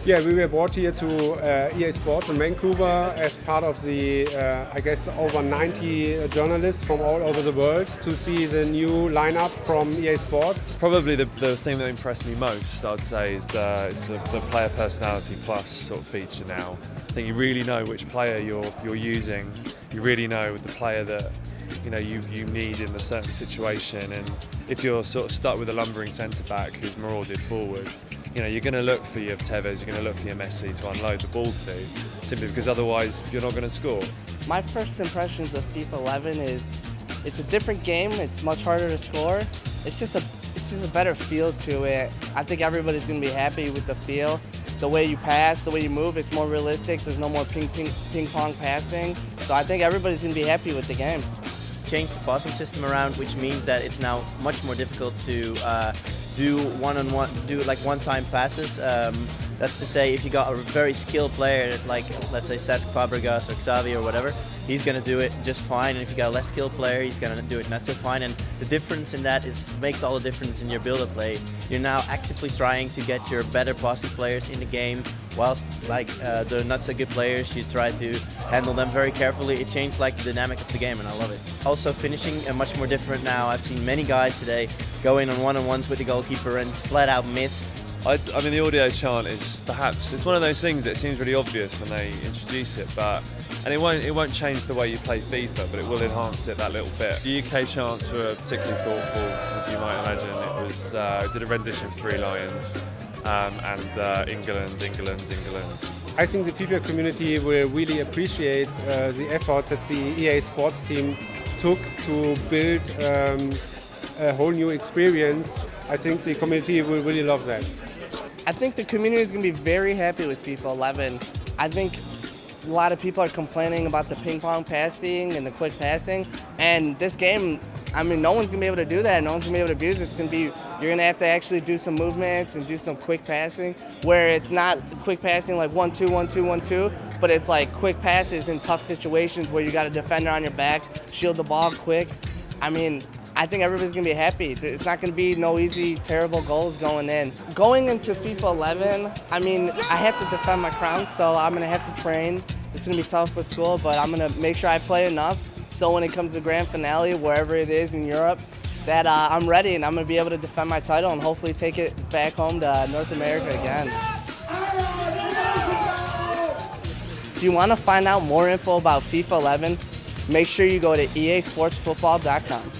Yeah, we were brought here to EA Sports in Vancouver as part of the, I guess, over 90 journalists from all over the world to see the new lineup from EA Sports. Probably the thing that impressed me most, I'd say, is the player personality plus sort of feature now. I think you really know which player you're using. You really know the player that you need in a certain situation, and if you're sort of stuck with a lumbering centre back who's marauded forwards, you're going to look for your Tevez, you're going to look for your Messi to unload the ball to, simply because otherwise you're not going to score. My first impressions of FIFA 11 is it's a different game. It's much harder to score. It's just a better feel to it. I think everybody's going to be happy with the feel. The way you pass, the way you move, it's more realistic. There's no more ping pong passing. So I think everybody's going to be happy with the game. Changed the passing system around, which means that it's now much more difficult to do one-time passes. That's to say, if you got a very skilled player like, let's say, Cesc Fabregas or Xavi or whatever, he's going to do it just fine. And if you got a less skilled player, he's going to do it not so fine. And the difference in that makes all the difference in your build-up play. You're now actively trying to get your better passing players in the game, whilst the not so good players, you try to handle them very carefully. It changed the dynamic of the game, and I love it. Also, finishing much more different now. I've seen many guys today go in on one-on-ones with the goalkeeper and flat out miss. I mean, the audio chant is it's one of those things that seems really obvious when they introduce it, and it won't change the way you play FIFA, but it will enhance it that little bit. The UK chants were particularly thoughtful, as you might imagine. It was did a rendition of Three Lions and England. I think the FIFA community will really appreciate the effort that the EA Sports team took to build a whole new experience. I think the community will really love that. I think the community is going to be very happy with FIFA 11. I think a lot of people are complaining about the ping pong passing and the quick passing. And this game, I mean, no one's going to be able to do that. No one's going to be able to abuse it. It's going to be, you're going to have to actually do some movements and do some quick passing, where it's not quick passing like 1-2, 1-2, 1-2, but it's like quick passes in tough situations where you got a defender on your back, shield the ball quick. I mean, I think everybody's going to be happy. It's not going to be no easy, terrible goals going in. Going into FIFA 11, I mean, I have to defend my crown, so I'm going to have to train. It's going to be tough with school, but I'm going to make sure I play enough so when it comes to grand finale, wherever it is in Europe, that I'm ready and I'm going to be able to defend my title and hopefully take it back home to North America again. If you want to find out more info about FIFA 11, make sure you go to easportsfootball.com.